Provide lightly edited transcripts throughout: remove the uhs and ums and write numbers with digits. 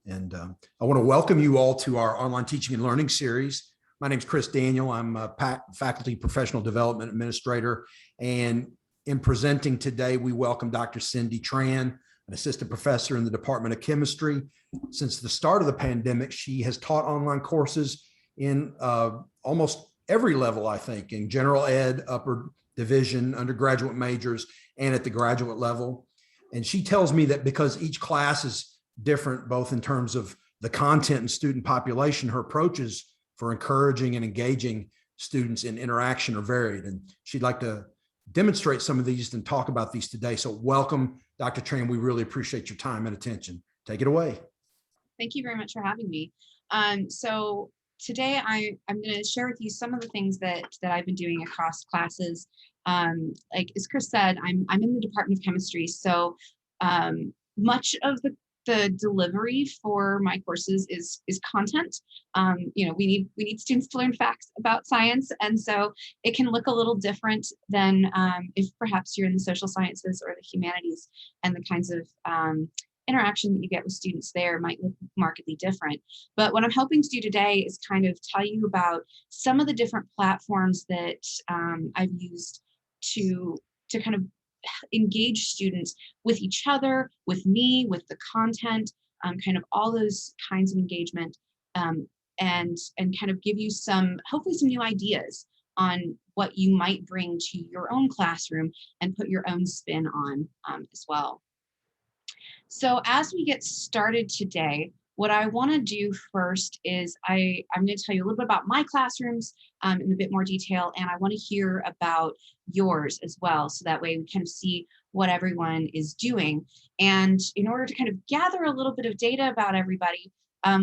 And I want to welcome you all to our online teaching and learning series. My name is Chris Daniel. I'm a faculty professional development administrator. And in presenting today, we welcome Dr. Cindy Tran, an assistant professor in the Department of Chemistry. Since the start of the pandemic, she has taught online courses in almost every level, I think, in general ed, upper division, undergraduate majors, and at the graduate level. And she tells me that because each class is different, both in terms of the content and student population, her approaches for encouraging and engaging students in interaction are varied. And she'd like to demonstrate some of these and talk about these today. So welcome, Dr. Tran. We really appreciate your time and attention. Take it away. Thank you very much for having me. So today I'm going to share with you some of the things that I've been doing across classes. Like as Chris said, I'm in the Department of Chemistry, so much of the delivery for my courses is content. We need students to learn facts about science, and so it can look a little different than if perhaps you're in the social sciences or the humanities, and the kinds of interaction that you get with students there might look markedly different. But what I'm hoping to do today is kind of tell you about some of the different platforms that I've used to kind of engage students with each other, with me, with the content, kind of all those kinds of engagement, and kind of give you hopefully some new ideas on what you might bring to your own classroom and put your own spin on as well. So as we get started today, what I want to do first is I'm going to tell you a little bit about my classrooms in a bit more detail, and I want to hear about yours as well, so that way we kind of see what everyone is doing. And in order to kind of gather a little bit of data about everybody,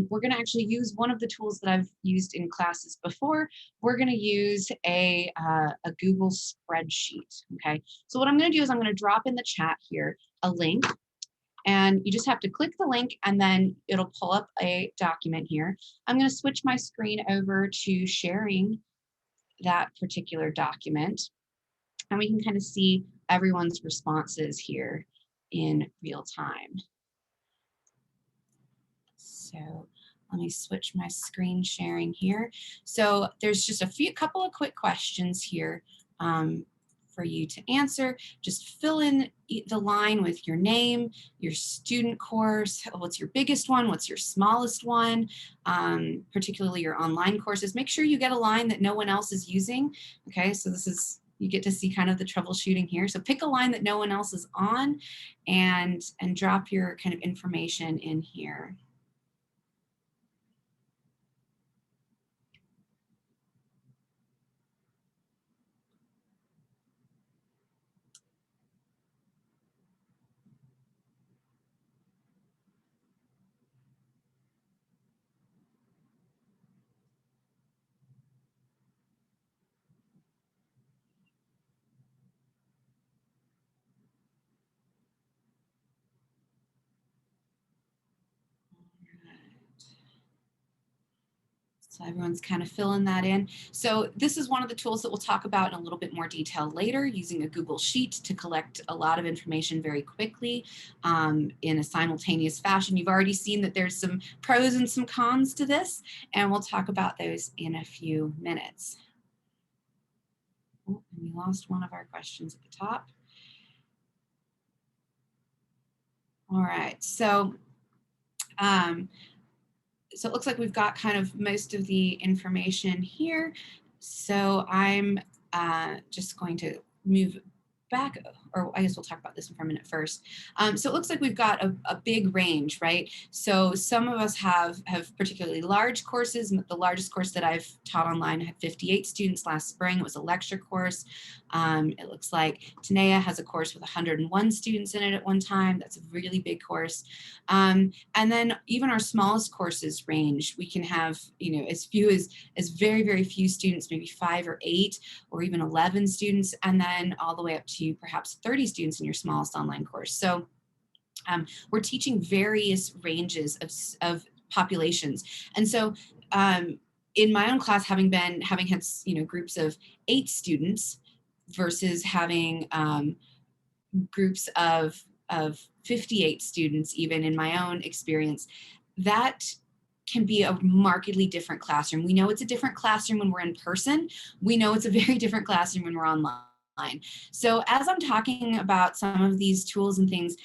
we're going to actually use one of the tools that I've used in classes before. We're going to use a Google spreadsheet. Okay, so what I'm going to do is I'm going to drop in the chat here a link. And you just have to click the link and then it'll pull up a document here. I'm going to switch my screen over to sharing that particular document. And we can kind of see everyone's responses here in real time. So let me switch my screen sharing here. So there's just a couple of quick questions here for you to answer. Just fill in the line with your name, your student course, what's your biggest one, what's your smallest one, particularly your online courses. Make sure you get a line that no one else is using. Okay, so you get to see kind of the troubleshooting here. So pick a line that no one else is on and drop your kind of information in here. So everyone's kind of filling that in. So this is one of the tools that we'll talk about in a little bit more detail later, using a Google Sheet to collect a lot of information very quickly in a simultaneous fashion. You've already seen that there's some pros and some cons to this, and we'll talk about those in a few minutes. Oh, and we lost one of our questions at the top. All right, so so it looks like we've got kind of most of the information here. So I'm just going to move back, or I guess we'll talk about this one for a minute first. So it looks like we've got a big range, right? So some of us have particularly large courses. The largest course that I've taught online had 58 students last spring. It was a lecture course. It looks like Tanea has a course with 101 students in it at one time. That's a really big course. And then even our smallest courses range. We can have, as few as very, very few students, maybe 5 or 8 or even 11 students, and then all the way up to perhaps 30 students in your smallest online course. So we're teaching various ranges of populations. And so in my own class, having had groups of 8 students versus having groups of 58 students, even in my own experience, that can be a markedly different classroom. We know it's a different classroom when we're in person. We know it's a very different classroom when we're online. So as I'm talking about some of these tools and things,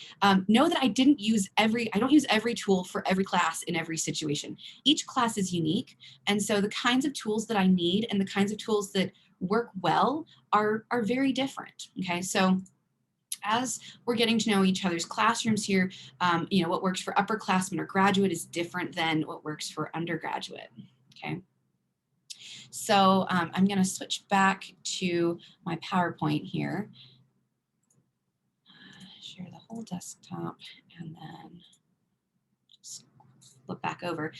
know that I don't use every tool for every class in every situation. Each class is unique. And so the kinds of tools that I need and the kinds of tools that work well are very different. Okay, so as we're getting to know each other's classrooms here, what works for upperclassmen or graduate is different than what works for undergraduate. Okay. So I'm going to switch back to my PowerPoint here. Share the whole desktop and then flip back over.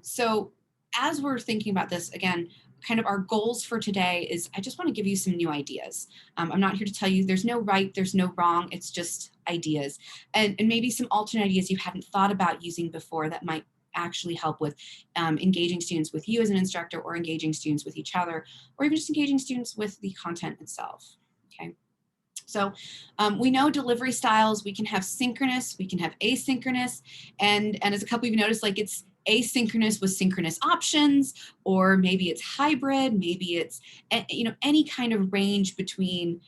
So as we're thinking about this, again, kind of our goals for today is I just want to give you some new ideas. I'm not here to tell you there's no right, there's no wrong, it's just ideas. And maybe some alternate ideas you hadn't thought about using before that might actually help with engaging students with you as an instructor, or engaging students with each other, or even just engaging students with the content itself, okay? So we know delivery styles, we can have synchronous, we can have asynchronous, and as a couple of you noticed, like it's asynchronous with synchronous options, or maybe it's hybrid, maybe it's any kind of range between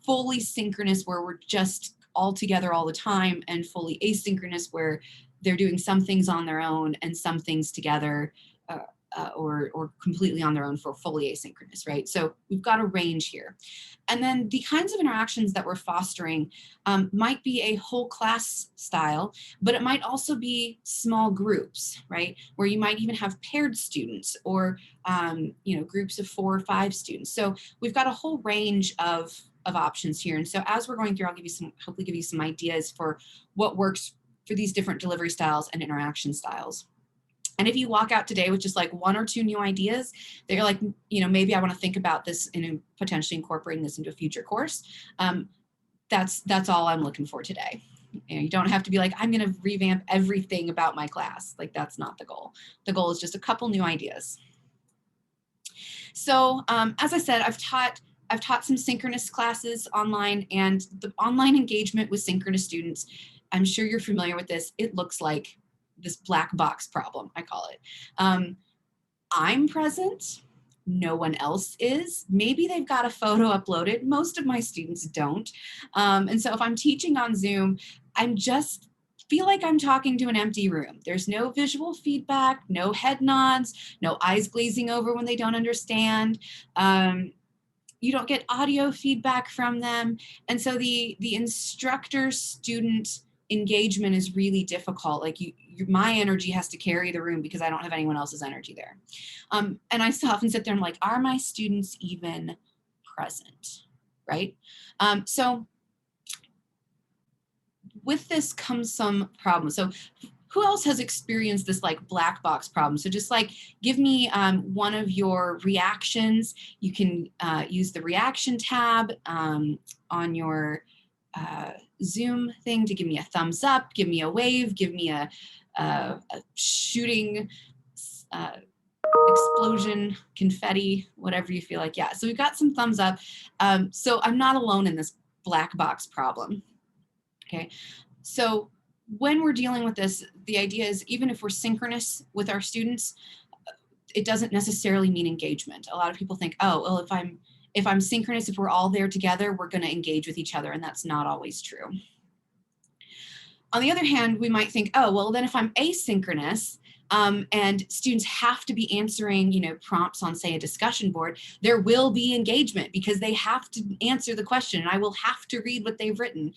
fully synchronous where we're just all together all the time, and fully asynchronous where they're doing some things on their own and some things together, or completely on their own for fully asynchronous, right? So we've got a range here. And then the kinds of interactions that we're fostering might be a whole class style, but it might also be small groups, right? Where you might even have paired students, or groups of 4 or 5 students. So we've got a whole range of options here. And so as we're going through, I'll hopefully give you some ideas for what works for these different delivery styles and interaction styles. And if you walk out today with just like 1 or 2 new ideas that you're like, maybe I want to think about this and potentially incorporating this into a future course, that's all I'm looking for today. You don't have to be like, I'm going to revamp everything about my class. Like, that's not the goal. The goal is just a couple new ideas. So as I said, I've taught some synchronous classes online, and the online engagement with synchronous students, I'm sure you're familiar with this. It looks like this black box problem, I call it. I'm present, no one else is. Maybe they've got a photo uploaded. Most of my students don't. And so if I'm teaching on Zoom, I'm just feel like I'm talking to an empty room. There's no visual feedback, no head nods, no eyes glazing over when they don't understand. You don't get audio feedback from them. And so the instructor-student engagement is really difficult. Like my energy has to carry the room because I don't have anyone else's energy there. And I still often sit there and I'm like, are my students even present, right? So with this comes some problems. So who else has experienced this like black box problem? So just like give me one of your reactions. You can use the reaction tab on your Zoom thing to give me a thumbs up, give me a wave, give me a shooting explosion, confetti, whatever you feel like. Yeah, so we've got some thumbs up. So I'm not alone in this black box problem. Okay, so when we're dealing with this, the idea is even if we're synchronous with our students, it doesn't necessarily mean engagement. A lot of people think, oh, well, if I'm synchronous, if we're all there together, we're going to engage with each other, and that's not always true. On the other hand, we might think, oh, well, then if I'm asynchronous, and students have to be answering, prompts on, say, a discussion board, there will be engagement because they have to answer the question, and I will have to read what they've written.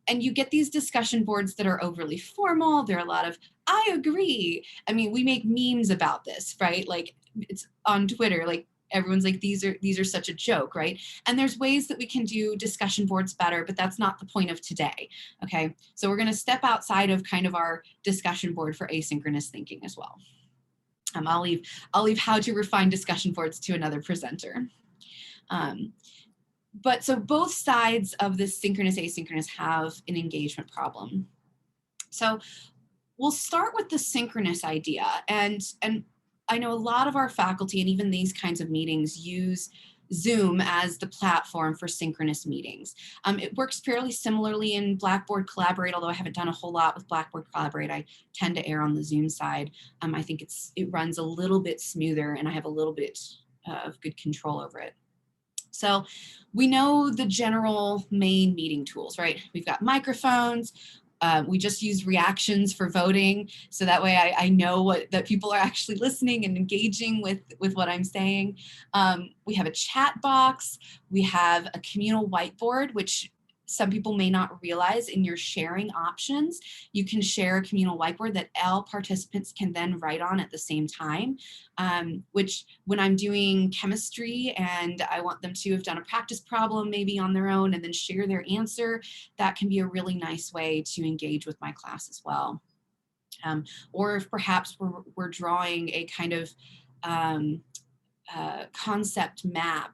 And you get these discussion boards that are overly formal. There are a lot of, I agree. I mean, we make memes about this, right? Like it's on Twitter, like everyone's like, these are such a joke, right? And there's ways that we can do discussion boards better, but that's not the point of today, okay? So we're gonna step outside of kind of our discussion board for asynchronous thinking as well. I'll leave how to refine discussion boards to another presenter. But so both sides of this synchronous asynchronous have an engagement problem. So we'll start with the synchronous idea. And I know a lot of our faculty and even these kinds of meetings use Zoom as the platform for synchronous meetings. It works fairly similarly in Blackboard Collaborate, although I haven't done a whole lot with Blackboard Collaborate. I tend to err on the Zoom side. I think it runs a little bit smoother and I have a little bit of good control over it. So we know the general main meeting tools, right? We've got microphones. We just use reactions for voting. So that way I know that people are actually listening and engaging with what I'm saying. We have a chat box. We have a communal whiteboard, which some people may not realize in your sharing options. You can share a communal whiteboard that all participants can then write on at the same time, which when I'm doing chemistry and I want them to have done a practice problem maybe on their own and then share their answer, that can be a really nice way to engage with my class as well. Or if perhaps we're drawing a kind of concept map,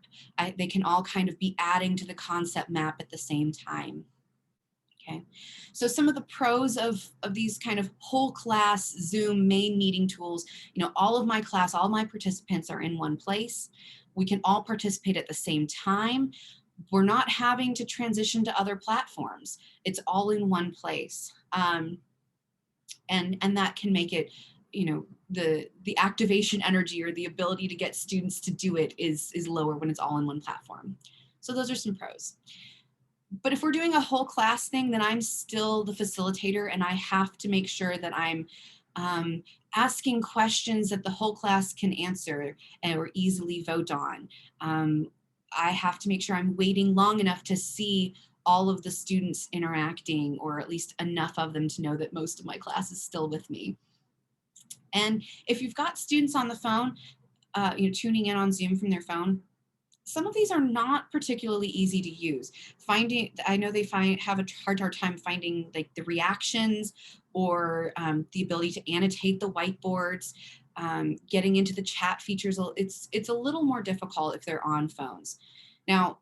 they can all kind of be adding to the concept map at the same time. Okay, so some of the pros of these kind of whole class Zoom main meeting tools, all of my class, all my participants are in one place. We can all participate at the same time. We're not having to transition to other platforms. It's all in one place. And that can make it, the activation energy or the ability to get students to do it is lower when it's all in one platform. So those are some pros. But if we're doing a whole class thing, then I'm still the facilitator and I have to make sure that I'm asking questions that the whole class can answer or easily vote on. I have to make sure I'm waiting long enough to see all of the students interacting, or at least enough of them to know that most of my class is still with me. And if you've got students on the phone, tuning in on Zoom from their phone, some of these are not particularly easy to use. I know they have a hard time finding like the reactions or the ability to annotate the whiteboards. Getting into the chat features, it's a little more difficult if they're on phones. Now,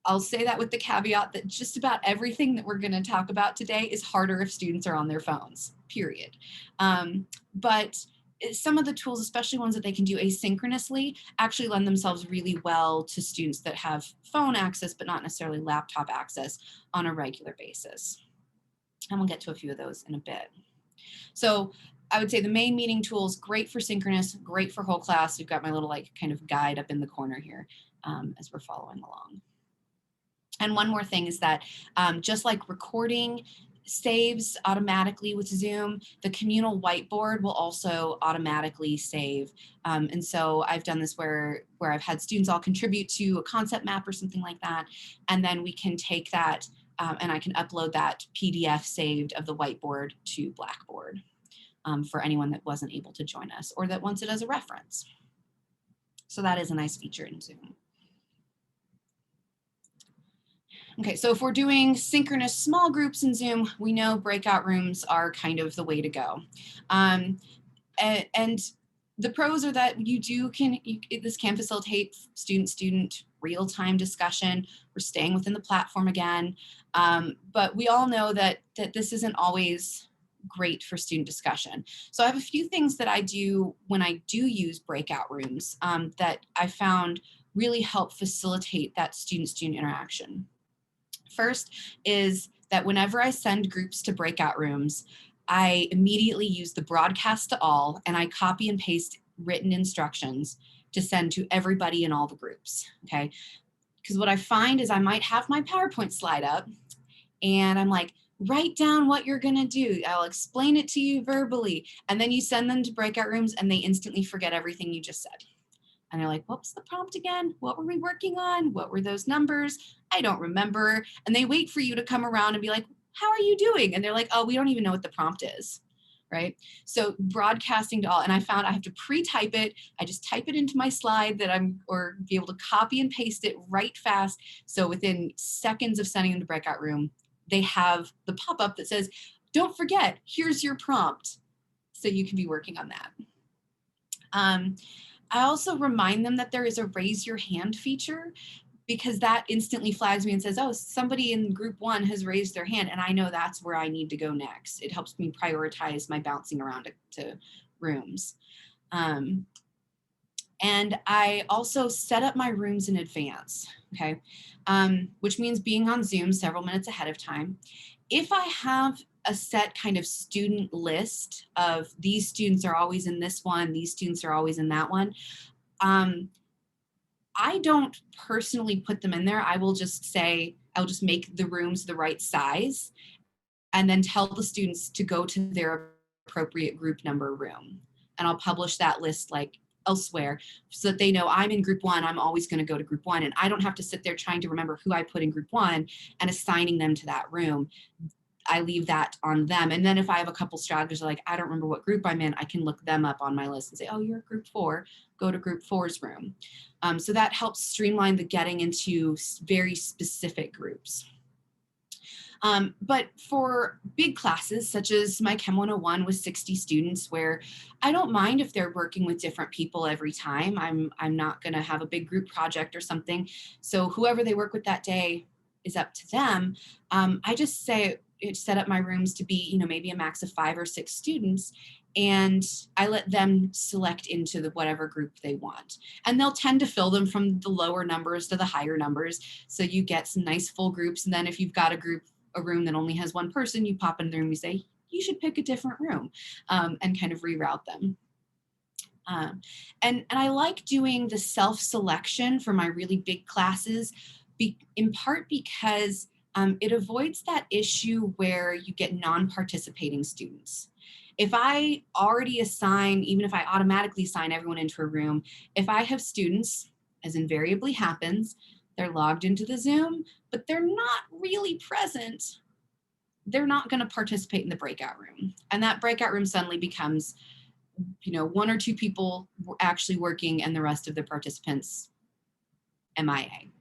I'll say that with the caveat that just about everything that we're going to talk about today is harder if students are on their phones, period. But some of the tools, especially ones that they can do asynchronously, actually lend themselves really well to students that have phone access, but not necessarily laptop access on a regular basis. And we'll get to a few of those in a bit. So I would say the main meeting tools, great for synchronous, great for whole class. We've got my little kind of guide up in the corner here as we're following along. And one more thing is that just like recording saves automatically with Zoom, the communal whiteboard will also automatically save. And so I've done this where I've had students all contribute to a concept map or something like that. And then we can take that and I can upload that PDF saved of the whiteboard to Blackboard for anyone that wasn't able to join us or that wants it as a reference. So that is a nice feature in Zoom. Okay, so if we're doing synchronous small groups in Zoom, we know breakout rooms are kind of the way to go. And the pros are that this can facilitate student-student real-time discussion. We're staying within the platform again, but we all know that this isn't always great for student discussion. So I have a few things that I do when I do use breakout rooms that I found really help facilitate that student-student interaction. First is that whenever I send groups to breakout rooms, I immediately use the broadcast to all and I copy and paste written instructions to send to everybody in all the groups, okay? Because what I find is I might have my PowerPoint slide up and I'm like, write down what you're gonna do. I'll explain it to you verbally. And then you send them to breakout rooms and they instantly forget everything you just said. And they're like, what was the prompt again? What were we working on? What were those numbers? I don't remember. And they wait for you to come around and be like, how are you doing? And they're like, oh, we don't even know what the prompt is, right? So broadcasting to all, and I found I have to pre-type it. I just type it into my slide or be able to copy and paste it right fast. So within seconds of sending them to breakout room, they have the pop-up that says, don't forget, here's your prompt. So you can be working on that. I also remind them that there is a raise your hand feature because that instantly flags me and says, oh, somebody in group one has raised their hand and I know that's where I need to go next. It helps me prioritize my bouncing around to rooms. And I also set up my rooms in advance, okay? Which means being on Zoom several minutes ahead of time. If I have a set kind of student list of these students are always in this one, these students are always in that one, I don't personally put them in there. I will just say, I'll just make the rooms the right size and then tell the students to go to their appropriate group number room. And I'll publish that list like elsewhere so that they know I'm in group one, I'm always going to go to group one. And I don't have to sit there trying to remember who I put in group one and assigning them to that room. I leave that on them. And then if I have a couple stragglers like, I don't remember what group I'm in, I can look them up on my list and say, oh, you're group four, go to group four's room. So that helps streamline the getting into very specific groups. But for big classes, such as my Chem 101 with 60 students, where I don't mind if they're working with different people every time. I'm not going to have a big group project or something. So whoever they work with that day is up to them. I just say, set up my rooms to be, maybe a max of 5 or 6 students. And I let them select into the whatever group they want. And they'll tend to fill them from the lower numbers to the higher numbers. So you get some nice full groups. And then if you've got a room that only has one person, you pop in there and you say, you should pick a different room, and kind of reroute them. And I like doing the self-selection for my really big classes, in part because it avoids that issue where you get non-participating students. If I already assign, even if I automatically assign everyone into a room, if I have students, as invariably happens, they're logged into the Zoom, but they're not really present, they're not going to participate in the breakout room. And that breakout room suddenly becomes, 1 or 2 people actually working and the rest of the participants MIA.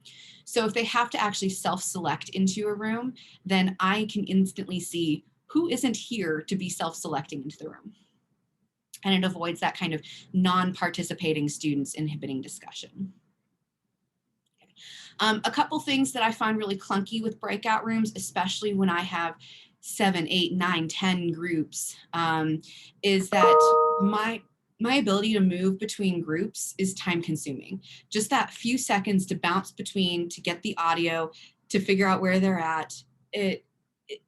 So if they have to actually self-select into a room, then I can instantly see who isn't here to be self-selecting into the room. And it avoids that kind of non-participating students inhibiting discussion. A couple things that I find really clunky with breakout rooms, especially when I have 7, 8, 9, 10 groups, is that my ability to move between groups is time consuming. Just that few seconds to bounce between, to get the audio, to figure out where they're at,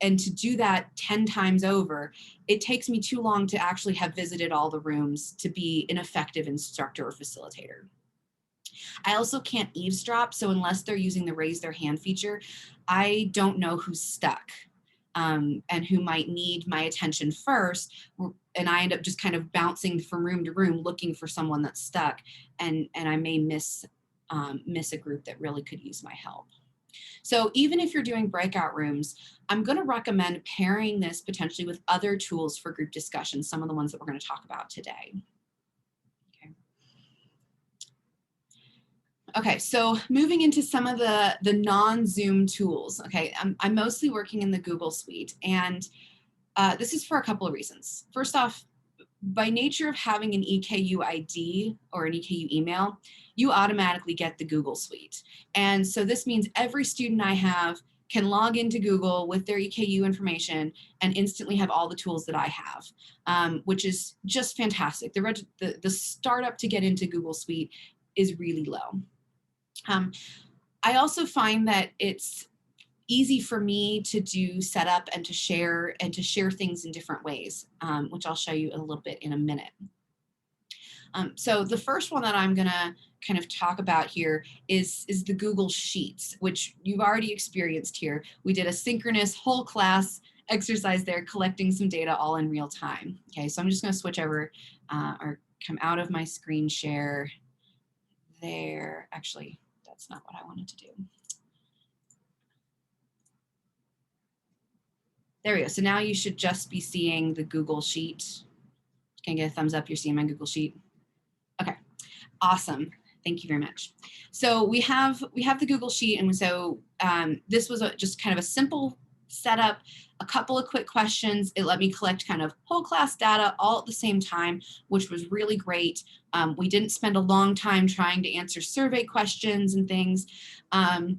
and to do that 10 times over, it takes me too long to actually have visited all the rooms to be an effective instructor or facilitator. I also can't eavesdrop, so unless they're using the raise their hand feature, I don't know who's stuck, and who might need my attention first, and I end up just kind of bouncing from room to room looking for someone that's stuck, and I may miss a group that really could use my help. So even if you're doing breakout rooms, I'm going to recommend pairing this potentially with other tools for group discussion, some of the ones that we're going to talk about today. Okay, so moving into some of the non-Zoom tools. Okay, I'm mostly working in the Google Suite, and this is for a couple of reasons. First off, by nature of having an EKU ID or an EKU email, you automatically get the Google Suite. And so this means every student I have can log into Google with their EKU information and instantly have all the tools that I have, which is just fantastic. The startup to get into Google Suite is really low. I also find that it's easy for me to do setup and to share things in different ways, which I'll show you a little bit in a minute. So the first one that I'm gonna kind of talk about here is the Google Sheets, which you've already experienced here. We did a synchronous whole class exercise there, collecting some data all in real time. Okay, so I'm just gonna switch over or come out of my screen share there. Actually, that's not what I wanted to do. There we go. So now you should just be seeing the Google Sheet. Can I get a thumbs up? You're seeing my Google Sheet. Okay, awesome. Thank you very much. So we have the Google Sheet, and so this was just kind of a simple setup, a couple of quick questions. It let me collect kind of whole class data all at the same time, which was really great. We didn't spend a long time trying to answer survey questions and things. I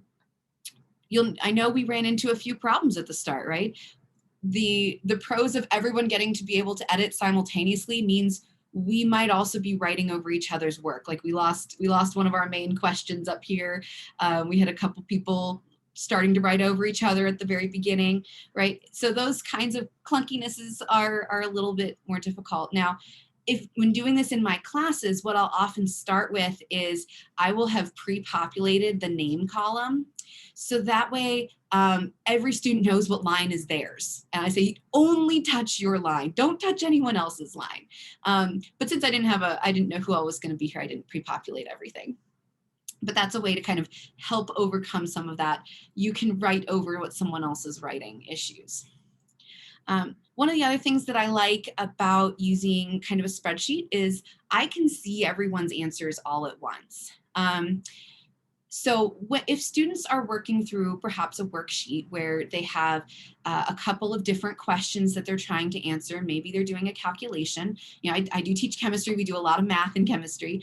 know we ran into a few problems at the start, right? The pros of everyone getting to be able to edit simultaneously means we might also be writing over each other's work. Like we lost one of our main questions up here. We had a couple people starting to write over each other at the very beginning, right? So those kinds of clunkinesses are a little bit more difficult. Now, when doing this in my classes, what I'll often start with is I will have pre-populated the name column. So that way, every student knows what line is theirs. And I say, only touch your line. Don't touch anyone else's line. But since I didn't know who all was going to be here, I didn't pre-populate everything. But that's a way to kind of help overcome some of that. You can write over what someone else is writing issues. One of the other things that I like about using kind of a spreadsheet is I can see everyone's answers all at once. So if students are working through perhaps a worksheet where they have a couple of different questions that they're trying to answer, maybe they're doing a calculation. You know, I do teach chemistry. We do a lot of math in chemistry.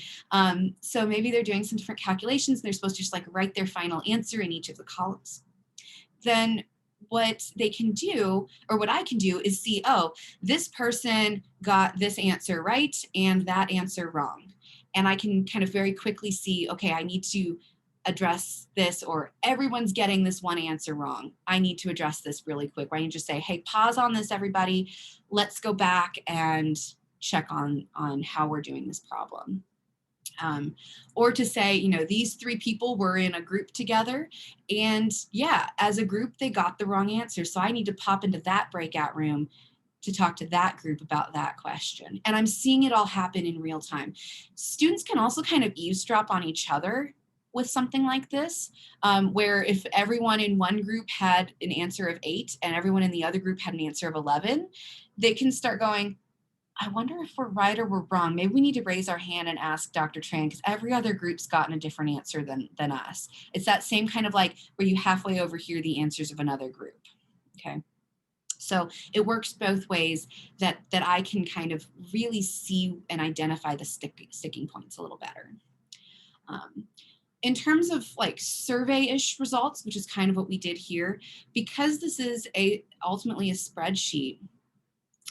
So maybe they're doing some different calculations and they're supposed to just like write their final answer in each of the columns. Then what they can do, or what I can do, is see, oh, this person got this answer right and that answer wrong. And I can kind of very quickly see, okay, I need to address this, or everyone's getting this one answer wrong. I need to address this really quick. Where I can just say, hey, pause on this, everybody. Let's go back and check on how we're doing this problem. Or to say, you know, these three people were in a group together and yeah, as a group, they got the wrong answer. So I need to pop into that breakout room to talk to that group about that question. And I'm seeing it all happen in real time. Students can also kind of eavesdrop on each other with something like this, where if everyone in one group had an answer of 8 and everyone in the other group had an answer of 11, they can start going, I wonder if we're right or we're wrong. Maybe we need to raise our hand and ask Dr. Tran, because every other group's gotten a different answer than us. It's that same kind of like where you halfway overhear the answers of another group, okay? So it works both ways, that I can kind of really see and identify the sticking points a little better. In terms of like survey-ish results, which is kind of what we did here, because this is ultimately a spreadsheet,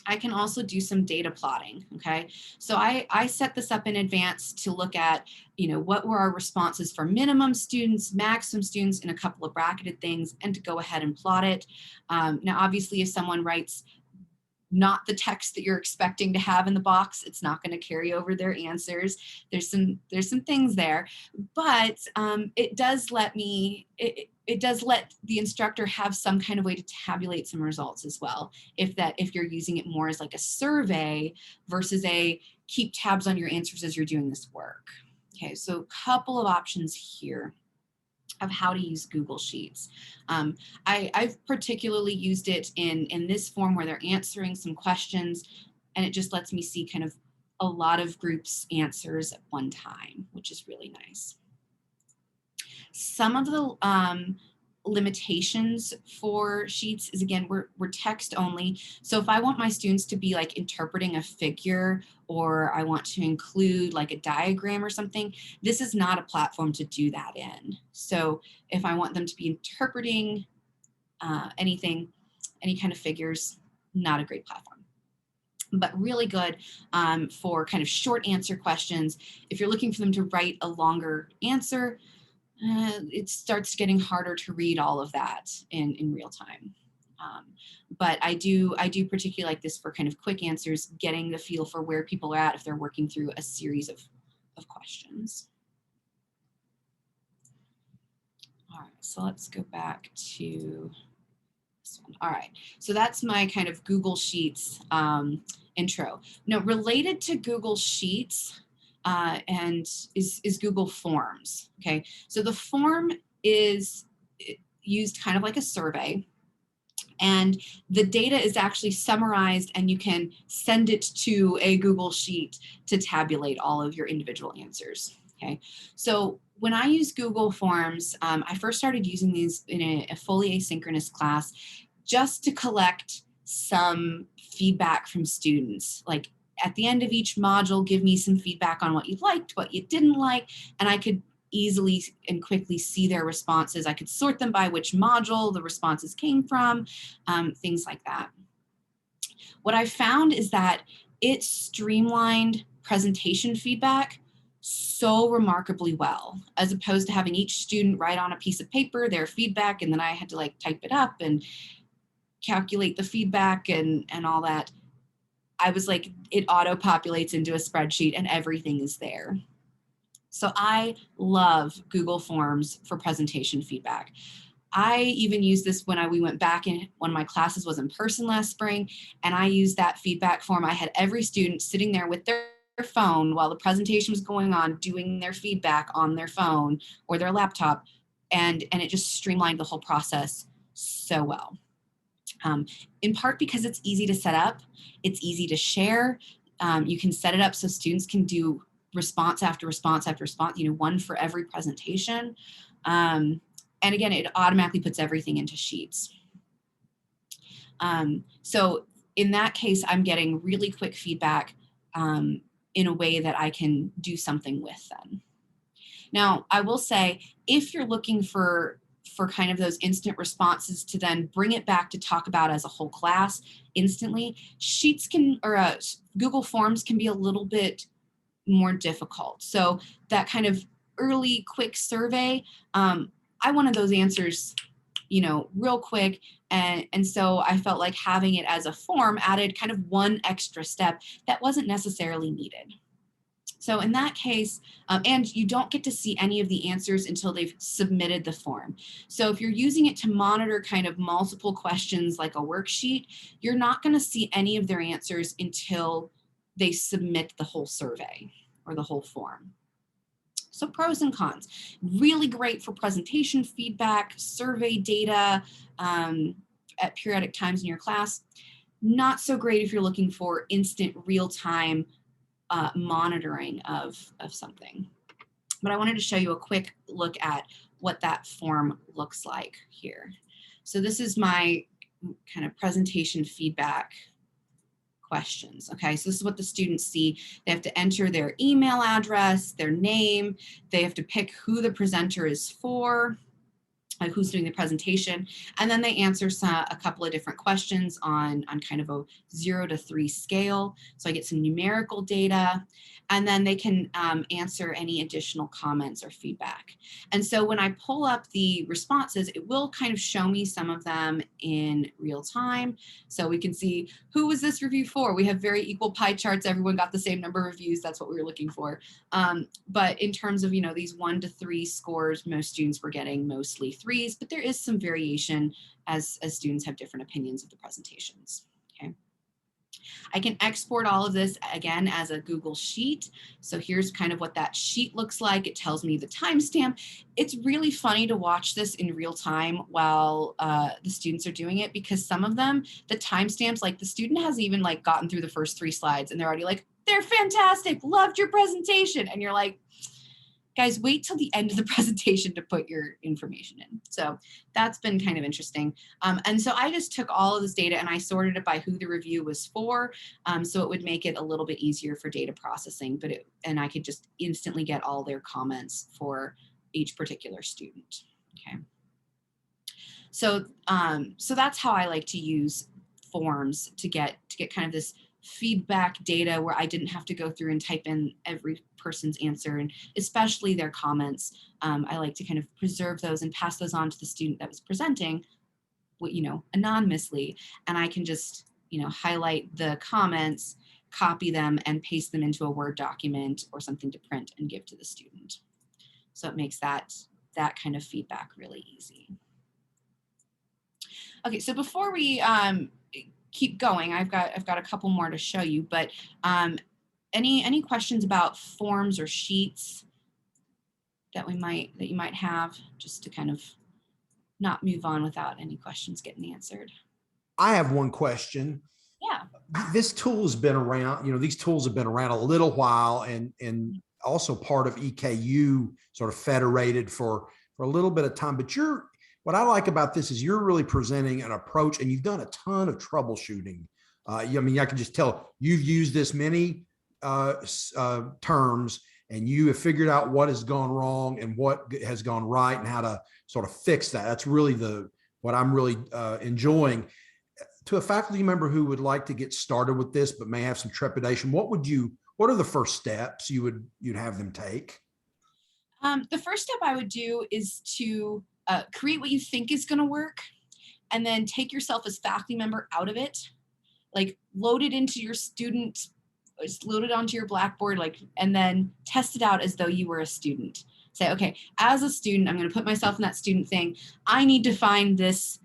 I can also do some data plotting, okay? So I set this up in advance to look at, you know, what were our responses for minimum students, maximum students, and a couple of bracketed things, and to go ahead and plot it. Now, obviously, if someone writes not the text that you're expecting to have in the box, it's not going to carry over their answers. There's some things there, but it does let me, it does let the instructor have some kind of way to tabulate some results as well. If you're using it more as like a survey versus a keep tabs on your answers as you're doing this work. Okay, so a couple of options here of how to use Google Sheets. I've particularly used it in this form where they're answering some questions, and it just lets me see kind of a lot of groups' answers at one time, which is really nice. Some of the limitations for Sheets is, again, we're text only. So if I want my students to be like interpreting a figure, or I want to include like a diagram or something, this is not a platform to do that in. So if I want them to be interpreting anything, any kind of figures, not a great platform. But really good for kind of short answer questions. If you're looking for them to write a longer answer, it starts getting harder to read all of that in real time. But I do particularly like this for kind of quick answers, getting the feel for where people are at if they're working through a series of questions. All right, so let's go back to this one. All right, so that's my kind of Google Sheets intro. Now, related to Google Sheets, and is Google Forms. Okay, so the form is used kind of like a survey, and the data is actually summarized, and you can send it to a Google Sheet to tabulate all of your individual answers. Okay, so when I use Google Forms, I first started using these in a fully asynchronous class just to collect some feedback from students. Like at the end of each module, give me some feedback on what you liked, what you didn't like, and I could easily and quickly see their responses. I could sort them by which module the responses came from, things like that. What I found is that it streamlined presentation feedback so remarkably well, as opposed to having each student write on a piece of paper their feedback, and then I had to like type it up and calculate the feedback and all that. I was like, it auto populates into a spreadsheet and everything is there. So I love Google Forms for presentation feedback. I even used this when we went back in one of my classes was in person last spring, and I used that feedback form. I had every student sitting there with their phone while the presentation was going on, doing their feedback on their phone or their laptop, and it just streamlined the whole process so well. In part because it's easy to set up, it's easy to share. You can set it up so students can do response after response after response, one for every presentation. And again, it automatically puts everything into sheets. So in that case, I'm getting really quick feedback in a way that I can do something with them. Now, I will say, if you're looking for kind of those instant responses to then bring it back to talk about as a whole class instantly, sheets Google Forms can be a little bit more difficult. So that kind of early quick survey, I wanted those answers, real quick. And so I felt like having it as a form added kind of one extra step that wasn't necessarily needed. So in that case, and you don't get to see any of the answers until they've submitted the form. So if you're using it to monitor kind of multiple questions like a worksheet, you're not going to see any of their answers until they submit the whole survey or the whole form. So pros and cons. Really great for presentation feedback, survey data at periodic times in your class. Not so great if you're looking for instant real-time monitoring of something. But I wanted to show you a quick look at what that form looks like here. So this is my kind of presentation feedback questions. Okay, so this is what the students see. They have to enter their email address, their name. They have to pick who the presenter is for, who's doing the presentation, and then they answer a couple of different questions on kind of a 0 to 3 scale. So I get some numerical data, and then they can answer any additional comments or feedback. And so when I pull up the responses, it will kind of show me some of them in real time. So we can see, who was this review for? We have very equal pie charts. Everyone got the same number of reviews. That's what we were looking for. But in terms of, these 1 to 3 scores, most students were getting mostly 3s, but there is some variation as students have different opinions of the presentations. Okay. I can export all of this again as a Google Sheet. So here's kind of what that sheet looks like. It tells me the timestamp. It's really funny to watch this in real time while the students are doing it, because some of them, the timestamps, like the student has even like gotten through the first 3 slides and they're already like, they're fantastic, loved your presentation. And you're like, guys, wait till the end of the presentation to put your information in. So that's been kind of interesting. And so I just took all of this data and I sorted it by who the review was for. So it would make it a little bit easier for data processing, and I could just instantly get all their comments for each particular student. Okay. So, so that's how I like to use forms to get kind of this feedback data where I didn't have to go through and type in every person's answer, and especially their comments. I like to kind of preserve those and pass those on to the student that was presenting, anonymously, and I can just, highlight the comments, copy them, and paste them into a Word document or something to print and give to the student. So it makes that kind of feedback really easy. Okay, so before we keep going, I've got a couple more to show you, but any questions about forms or sheets that you might have, just to kind of not move on without any questions getting answered? I have one question. Yeah. This tool has been around, these tools have been around a little while, and also part of EKU sort of federated for a little bit of time, but what I like about this is you're really presenting an approach, and you've done a ton of troubleshooting. I can just tell you've used this many terms, and you have figured out what has gone wrong and what has gone right and how to sort of fix that. That's really what I'm really enjoying. To a faculty member who would like to get started with this but may have some trepidation, what would what are the first steps you'd have them take? The first step I would do is to create what you think is going to work, and then take yourself as faculty member out of it. Like load it into your student, just load it onto your Blackboard, like, and then test it out as though you were a student. Say, okay, as a student, I'm going to put myself in that student thing. I need to find this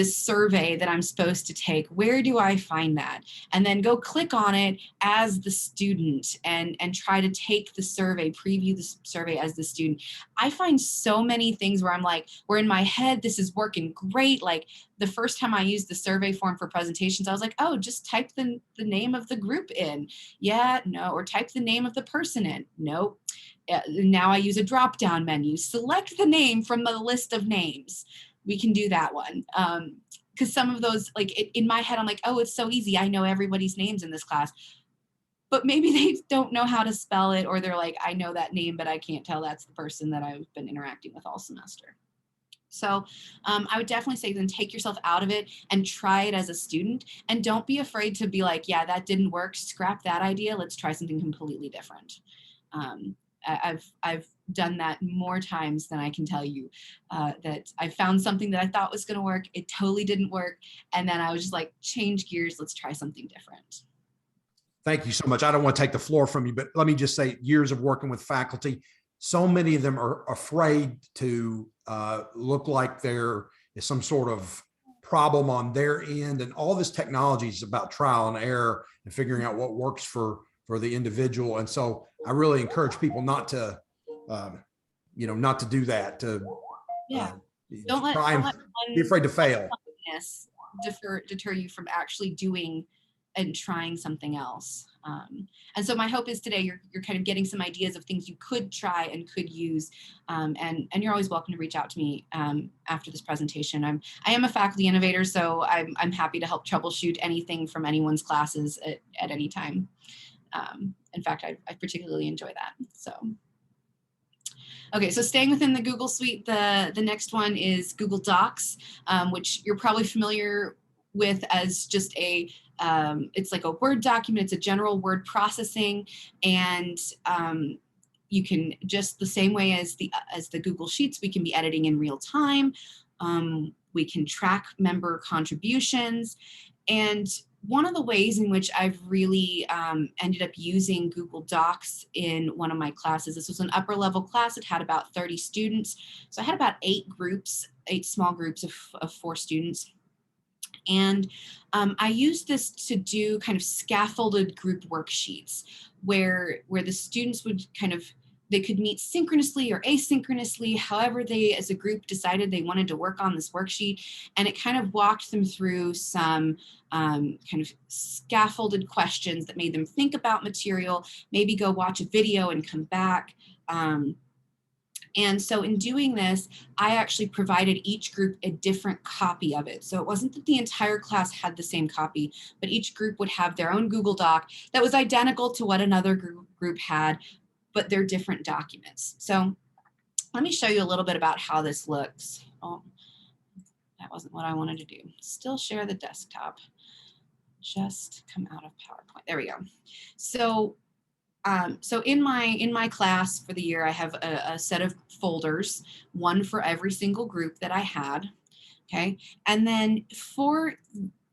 survey that I'm supposed to take. Where do I find that? And then go click on it as the student and try to take the survey, preview the survey as the student. I find so many things where I'm like, where in my head, this is working great. Like the first time I used the survey form for presentations, I was like, oh, just type the name of the group in. Yeah, no, or type the name of the person in. Nope. Now I use a drop-down menu. Select the name from the list of names. We can do that one. Because some of those, like in my head, I'm like, oh, it's so easy. I know everybody's names in this class. But maybe they don't know how to spell it, or they're like, I know that name, but I can't tell that's the person that I've been interacting with all semester. So I would definitely say then take yourself out of it and try it as a student. And don't be afraid to be like, yeah, that didn't work. Scrap that idea. Let's try something completely different. I've done that more times than I can tell you, that I found something that I thought was going to work. It totally didn't work. And then I was just like, change gears. Let's try something different. Thank you so much. I don't want to take the floor from you, but let me just say, years of working with faculty, so many of them are afraid to look like there is some sort of problem on their end. And all this technology is about trial and error and figuring out what works for the individual. And so I really encourage people not to, not to do that, to don't let be afraid to fail. Deter you from actually doing and trying something else. And so my hope is today you're kind of getting some ideas of things you could try and could use. And you're always welcome to reach out to me after this presentation. I am a faculty innovator, so I'm happy to help troubleshoot anything from anyone's classes at any time. In fact, I particularly enjoy that. So, okay, so staying within the Google Suite, the next one is Google Docs, which you're probably familiar with as just it's like a Word document. It's a general word processing, and you can, just the same way as the Google Sheets, we can be editing in real time. We can track member contributions. And one of the ways in which I've really ended up using Google Docs in one of my classes, this was an upper level class. It had about 30 students. So I had about 8 small groups of 4 students. And I used this to do kind of scaffolded group worksheets where the students would they could meet synchronously or asynchronously, however they as a group decided they wanted to work on this worksheet. And it kind of walked them through some kind of scaffolded questions that made them think about material, maybe go watch a video and come back. And so in doing this, I actually provided each group a different copy of it. So it wasn't that the entire class had the same copy, but each group would have their own Google Doc that was identical to what another group had, but they're different documents. So let me show you a little bit about how this looks. Oh, that wasn't what I wanted to do. Still share the desktop. Just come out of PowerPoint. There we go. So in my class for the year, I have a set of folders, one for every single group that I had. Okay. And then for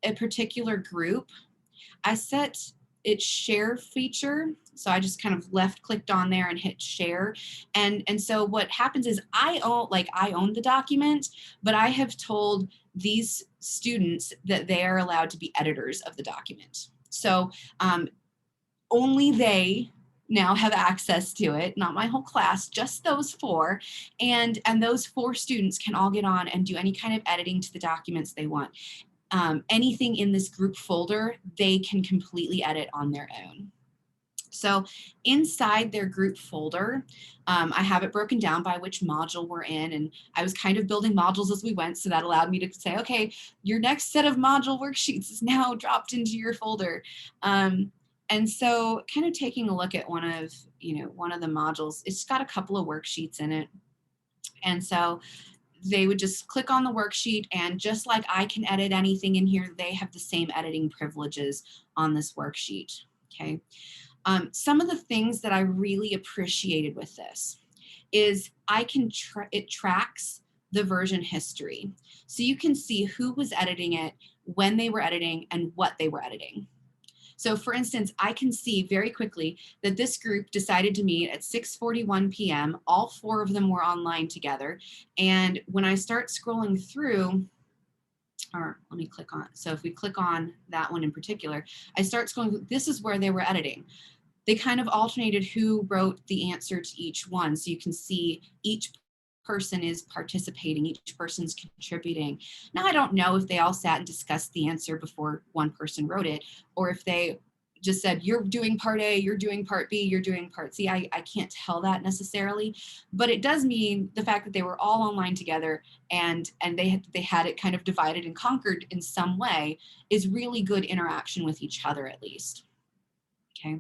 a particular group, I set its share feature. So I just kind of left clicked on there and hit share. And so what happens is I own the document, but I have told these students that they are allowed to be editors of the document. So only they now have access to it, not my whole class, just those 4. And those 4 students can all get on and do any kind of editing to the documents they want. Anything in this group folder, they can completely edit on their own. So inside their group folder, I have it broken down by which module we're in. And I was kind of building modules as we went. So that allowed me to say, okay, your next set of module worksheets is now dropped into your folder. And so kind of taking a look at one of the modules, it's got a couple of worksheets in it. And so they would just click on the worksheet, and just like I can edit anything in here, they have the same editing privileges on this worksheet. Okay. Some of the things that I really appreciated with this is it tracks the version history. So you can see who was editing it, when they were editing, and what they were editing. So for instance, I can see very quickly that this group decided to meet at 6:41 p.m. All 4 of them were online together. And when I start scrolling through, or let me click on, so if we click on that one in particular, I start scrolling, this is where they were editing. They kind of alternated who wrote the answer to each one. So you can see each person is participating, each person's contributing. Now, I don't know if they all sat and discussed the answer before one person wrote it, or if they just said, you're doing part A, you're doing part B, you're doing part C. I can't tell that necessarily, but it does mean the fact that they were all online together and they had it kind of divided and conquered in some way is really good interaction with each other, at least. Okay.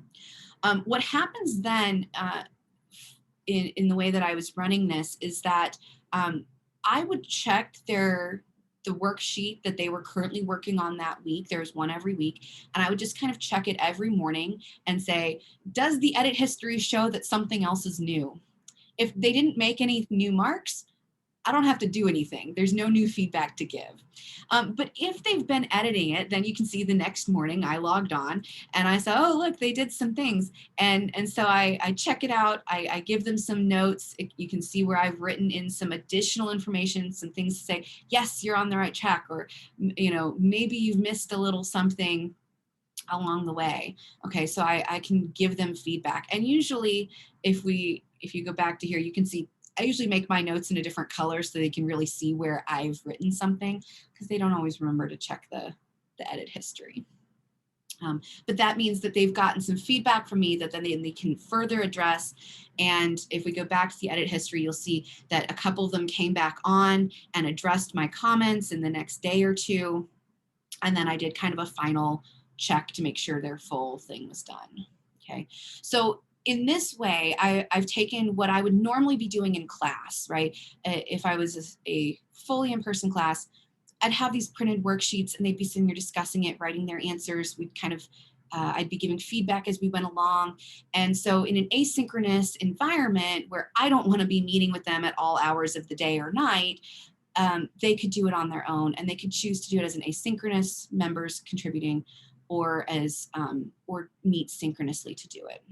What happens then in the way that I was running this is that I would check the worksheet that they were currently working on that week. There's one every week. And I would just kind of check it every morning and say, does the edit history show that something else is new? If they didn't make any new marks, I don't have to do anything. There's no new feedback to give. But if they've been editing it, then you can see the next morning I logged on and I saw, oh, look, they did some things. And so I check it out. I give them some notes. You can see where I've written in some additional information, some things to say, yes, you're on the right track, or, maybe you've missed a little something along the way. Okay, so I can give them feedback. And usually if you go back to here, you can see I usually make my notes in a different color so they can really see where I've written something, because they don't always remember to check the edit history. But that means that they've gotten some feedback from me that then they can further address. And if we go back to the edit history, you'll see that a couple of them came back on and addressed my comments in the next day or two. And then I did kind of a final check to make sure their full thing was done. Okay, so in this way, I've taken what I would normally be doing in class, right? If I was a fully in-person class, I'd have these printed worksheets and they'd be sitting there discussing it, writing their answers. We'd kind of, I'd be giving feedback as we went along. And so in an asynchronous environment where I don't want to be meeting with them at all hours of the day or night, they could do it on their own, and they could choose to do it as an asynchronous, members contributing, or as or meet synchronously to do it.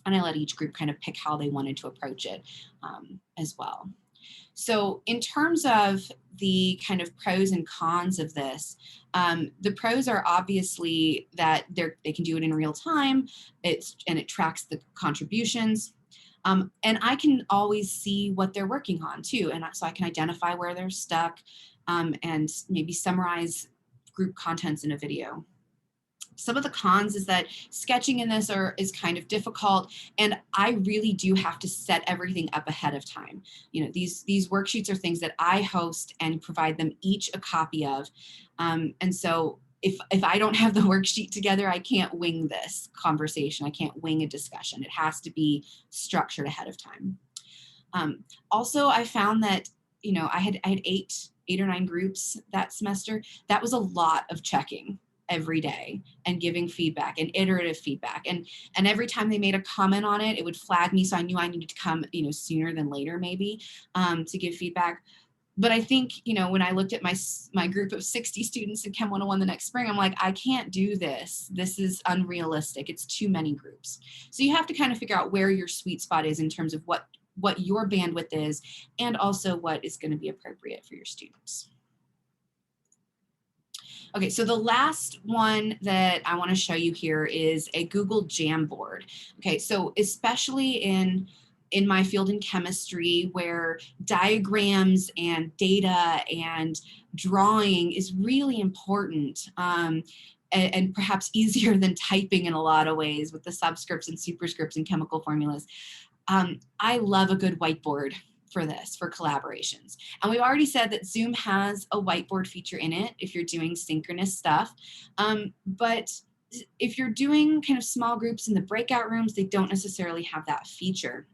And I let each group kind of pick how they wanted to approach it as well. So in terms of the kind of pros and cons of this, the pros are obviously that they can do it in real time, and it tracks the contributions. And I can always see what they're working on too. And so I can identify where they're stuck and maybe summarize group contents in a video. Some of the cons is that sketching in this is kind of difficult, and I really do have to set everything up ahead of time. These worksheets are things that I host and provide them each a copy of. And so if I don't have the worksheet together, I can't wing this conversation. I can't wing a discussion. It has to be structured ahead of time. Also, I found that, I had 8 or 9 groups that semester. That was a lot of checking every day and giving feedback and iterative feedback. And every time they made a comment on it, it would flag me. So I knew I needed to come, sooner than later, maybe, to give feedback. But I think, when I looked at my group of 60 students in Chem 101 the next spring, I'm like, I can't do this. This is unrealistic. It's too many groups. So you have to kind of figure out where your sweet spot is in terms of what your bandwidth is, and also what is going to be appropriate for your students. Okay, so the last one that I want to show you here is a Google Jamboard. Okay, so especially in my field in chemistry, where diagrams and data and drawing is really important, and perhaps easier than typing in a lot of ways with the subscripts and superscripts and chemical formulas. I love a good whiteboard for this, for collaborations. And we've already said that Zoom has a whiteboard feature in it if you're doing synchronous stuff. But if you're doing kind of small groups in the breakout rooms, they don't necessarily have that feature.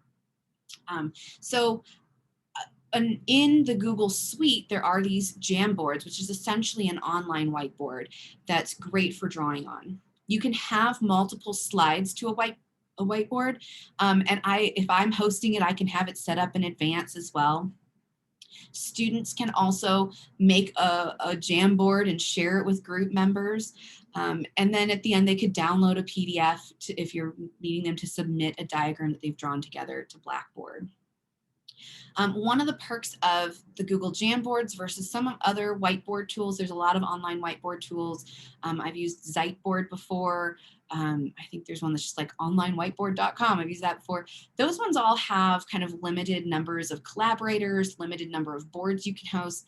In the Google Suite, there are these Jamboards, which is essentially an online whiteboard that's great for drawing on. You can have multiple slides to a a whiteboard. And if I'm hosting it, I can have it set up in advance as well. Students can also make a Jamboard and share it with group members. And then at the end, they could download a PDF if you're needing them to submit a diagram that they've drawn together to Blackboard. One of the perks of the Google Jamboards versus some other whiteboard tools, there's a lot of online whiteboard tools. I've used Ziteboard before. I think there's one that's just like onlinewhiteboard.com. I've used that before. Those ones all have kind of limited numbers of collaborators, limited number of boards you can host.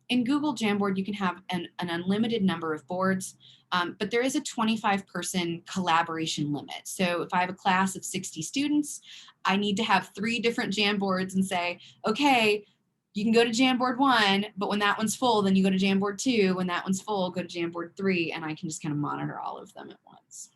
In Google Jamboard, you can have an unlimited number of boards, but there is a 25-person collaboration limit. So if I have a class of 60 students, I need to have 3 different Jamboards and say, okay, you can go to Jamboard 1, but when that one's full, then you go to Jamboard 2. When that one's full, go to Jamboard 3, and I can just kind of monitor all of them at once.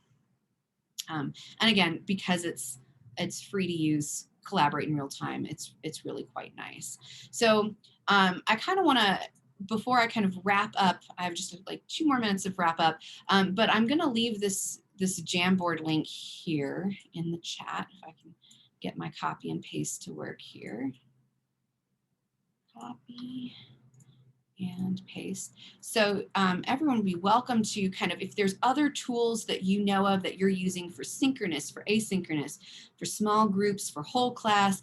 And again, because it's free to use, collaborate in real time, it's really quite nice. So I kind of want to, before I kind of wrap up, I have just like 2 more minutes of wrap up, but I'm going to leave this Jamboard link here in the chat. If I can get my copy and paste to work here. Copy and paste. So everyone would be welcome to kind of, if there's other tools that you know of that you're using for synchronous, for asynchronous, for small groups, for whole class,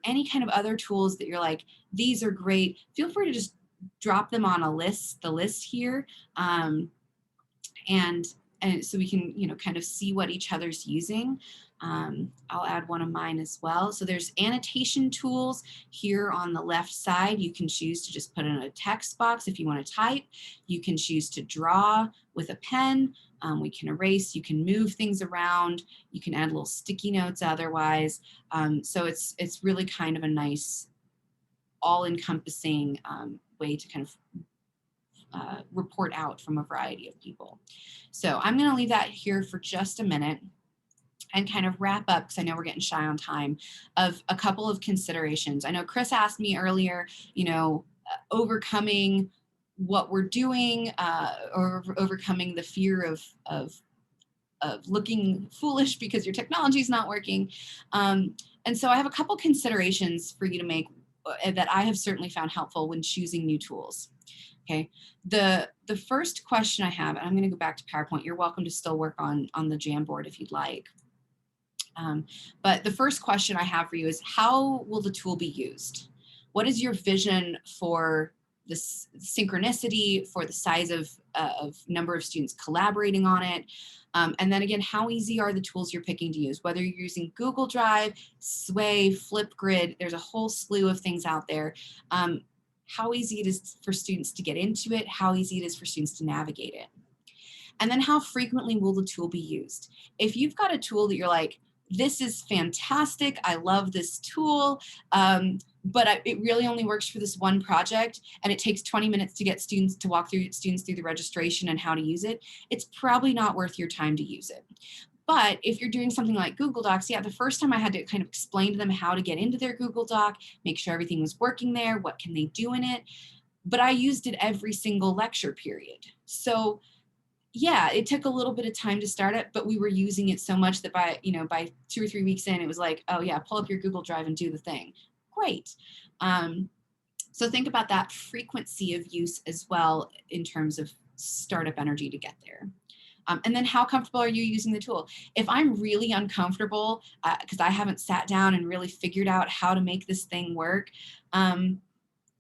any kind of other tools that you're like, these are great, feel free to just drop them on the list here. And so we can, kind of see what each other's using. I'll add one of mine as well. So there's annotation tools here on the left side. You can choose to just put in a text box if you want to type. You can choose to draw with a pen. We can erase, you can move things around. You can add little sticky notes otherwise. So it's really kind of a nice all-encompassing way to kind of report out from a variety of people. So I'm going to leave that here for just a minute and kind of wrap up, because I know we're getting shy on time, of a couple of considerations. I know Chris asked me earlier, overcoming what we're doing, or overcoming the fear of looking foolish because your technology is not working. And so I have a couple considerations for you to make that I have certainly found helpful when choosing new tools. Okay, the first question I have, and I'm going to go back to PowerPoint. You're welcome to still work on the Jamboard if you'd like. But the first question I have for you is, how will the tool be used? What is your vision for this synchronicity, for the size of number of students collaborating on it? And then again, how easy are the tools you're picking to use? Whether you're using Google Drive, Sway, Flipgrid, there's a whole slew of things out there. How easy it is for students to get into it, how easy it is for students to navigate it. And then how frequently will the tool be used? If you've got a tool that you're like, this is fantastic, I love this tool, but it really only works for this one project, and it takes 20 minutes to get students to walk through the registration and how to use it, it's probably not worth your time to use it. But if you're doing something like Google Docs, yeah, the first time I had to kind of explain to them how to get into their Google Doc, make sure everything was working there, what can they do in it. But I used it every single lecture period. So yeah, it took a little bit of time to start it, but we were using it so much that by 2 or 3 weeks in, it was like, oh yeah, pull up your Google Drive and do the thing. Great. So think about that frequency of use as well in terms of startup energy to get there. And then how comfortable are you using the tool? If I'm really uncomfortable because I haven't sat down and really figured out how to make this thing work, then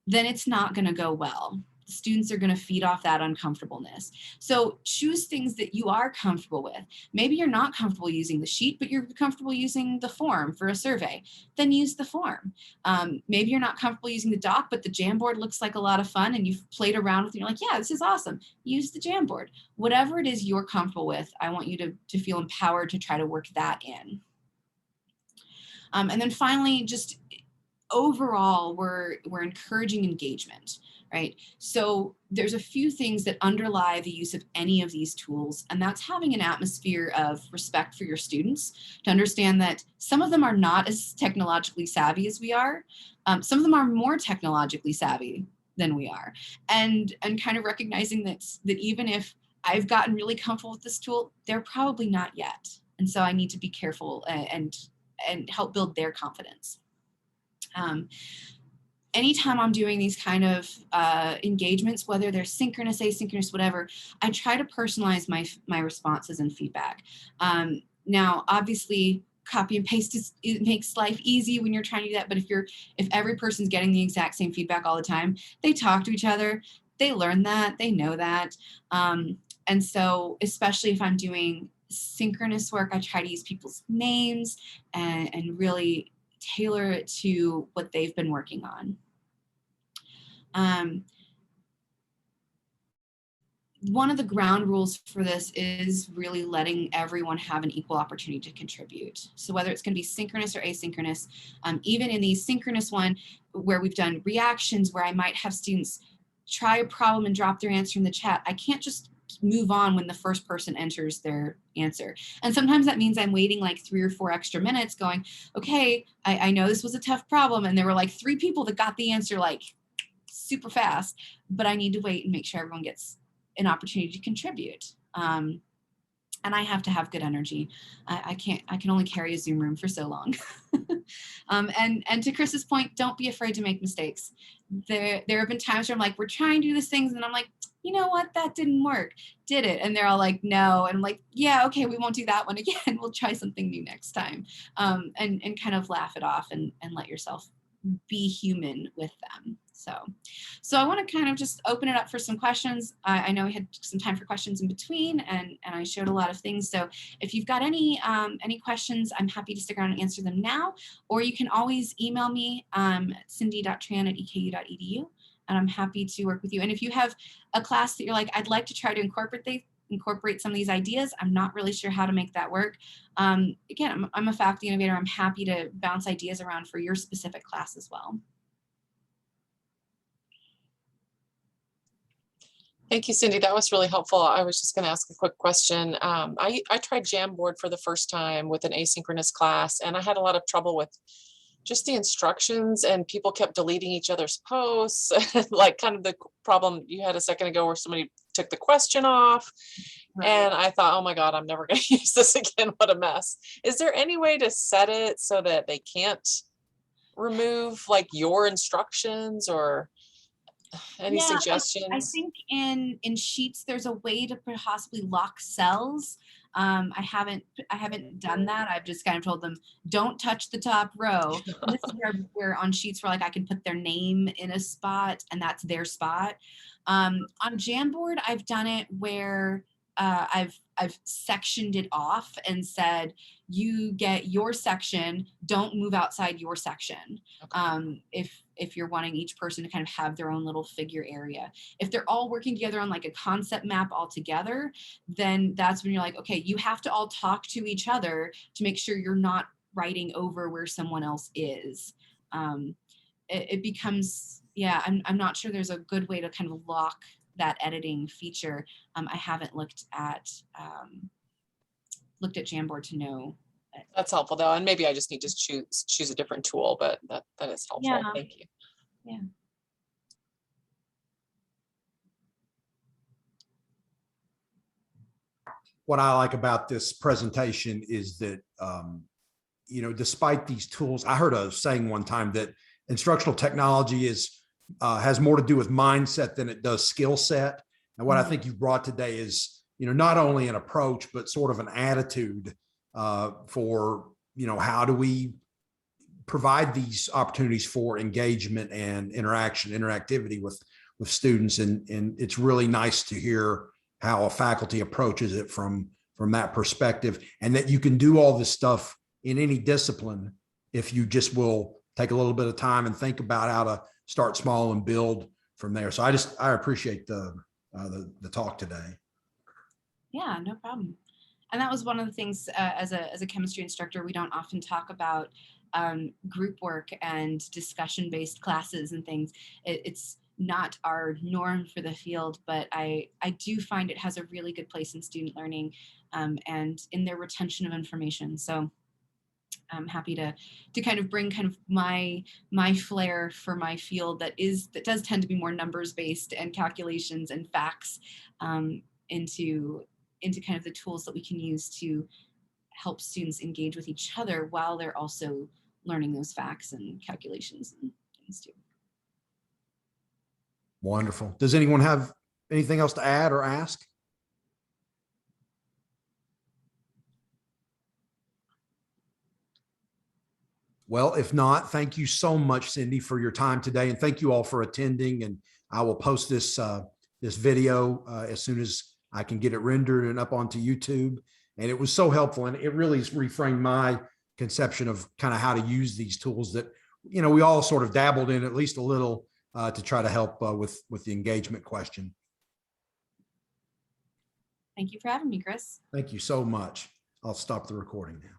it's not going to go well. Students are going to feed off that uncomfortableness. So choose things that you are comfortable with. Maybe you're not comfortable using the sheet, but you're comfortable using the form for a survey. Then use the form. Maybe you're not comfortable using the doc, but the Jamboard looks like a lot of fun and you've played around with it. You're like, yeah, this is awesome. Use the Jamboard. Whatever it is you're comfortable with, I want you to feel empowered to try to work that in. And then finally, just overall, we're encouraging engagement. Right? So there's a few things that underlie the use of any of these tools, and that's having an atmosphere of respect for your students, to understand that some of them are not as technologically savvy as we are. Some of them are more technologically savvy than we are, and kind of recognizing that even if I've gotten really comfortable with this tool, they're probably not yet. And so I need to be careful and help build their confidence. Anytime I'm doing these kind of engagements, whether they're synchronous, asynchronous, whatever, I try to personalize my responses and feedback. Now, obviously, copy and paste it makes life easy when you're trying to do that. But if every person's getting the exact same feedback all the time, they talk to each other, they learn that, they know that. And so, especially if I'm doing synchronous work, I try to use people's names and really tailor it to what they've been working on. One of the ground rules for this is really letting everyone have an equal opportunity to contribute. So whether it's going to be synchronous or asynchronous, even in the synchronous one where we've done reactions where I might have students try a problem and drop their answer in the chat, I can't just move on when the first person enters their answer. And sometimes that means I'm waiting like 3 or 4 extra minutes going, okay, I know this was a tough problem and there were like 3 people that got the answer like super fast, but I need to wait and make sure everyone gets an opportunity to contribute. And I have to have good energy. I can only carry a Zoom room for so long. And to Chris's point, don't be afraid to make mistakes. There have been times where I'm like, we're trying to do these things, and I'm like, you know what, that didn't work, did it? And they're all like, no. And I'm like, yeah, okay, we won't do that one again. We'll try something new next time. And kind of laugh it off and let yourself be human with them. So I want to kind of just open it up for some questions. I know we had some time for questions in between, and I showed a lot of things. So if you've got any questions, I'm happy to stick around and answer them now, or you can always email me, cindy.tran@eku.edu, and I'm happy to work with you. And if you have a class that you're like, I'd like to try to incorporate some of these ideas, I'm not really sure how to make that work. Again, I'm a faculty innovator. I'm happy to bounce ideas around for your specific class as well. Thank you, Cindy. That was really helpful. I was just going to ask a quick question. I tried Jamboard for the first time with an asynchronous class, and I had a lot of trouble with just the instructions, and people kept deleting each other's posts, like kind of the problem you had a second ago where somebody took the question off. Right. And I thought, oh my God, I'm never going to use this again. What a mess. Is there any way to set it so that they can't remove like your instructions, or any suggestions? I think in Sheets there's a way to possibly lock cells. I haven't done that. I've just kind of told them, don't touch the top row. And this is where on Sheets where like I can put their name in a spot and that's their spot. On Jamboard, I've done it where I've sectioned it off and said, you get your section, don't move outside your section. Okay. If you're wanting each person to kind of have their own little figure area. If they're all working together on like a concept map all together, then that's when you're like, okay, you have to all talk to each other to make sure you're not writing over where someone else is. It becomes, yeah, I'm not sure there's a good way to kind of lock that editing feature. I haven't looked at Jamboard to know. That's helpful though, and maybe I just need to choose a different tool, but that is helpful. Yeah. Thank you. Yeah. What I like about this presentation is that, you know, despite these tools, I heard a saying one time that instructional technology has more to do with mindset than it does skill set. And what I think you've brought today is, you know, not only an approach, but sort of an attitude for, you know, how do we provide these opportunities for engagement and interactivity with students. And it's really nice to hear how a faculty approaches it from that perspective, and that you can do all this stuff in any discipline if you just will take a little bit of time and think about how to start small and build from there. So I appreciate the talk today. Yeah, no problem. And that was one of the things as a chemistry instructor, we don't often talk about group work and discussion-based classes and things. It's not our norm for the field, but I do find it has a really good place in student learning and in their retention of information. So I'm happy to kind of bring kind of my flair for my field that does tend to be more numbers based and calculations and facts into kind of the tools that we can use to help students engage with each other while they're also learning those facts and calculations and things too. Wonderful. Does anyone have anything else to add or ask? Well, if not, thank you so much, Cindy, for your time today. And thank you all for attending. And I will post this, this video as soon as I can get it rendered and up onto YouTube. And it was so helpful. And it really reframed my conception of kind of how to use these tools that, you know, we all sort of dabbled in at least a little to try to help with the engagement question. Thank you for having me, Chris. Thank you so much. I'll stop the recording now.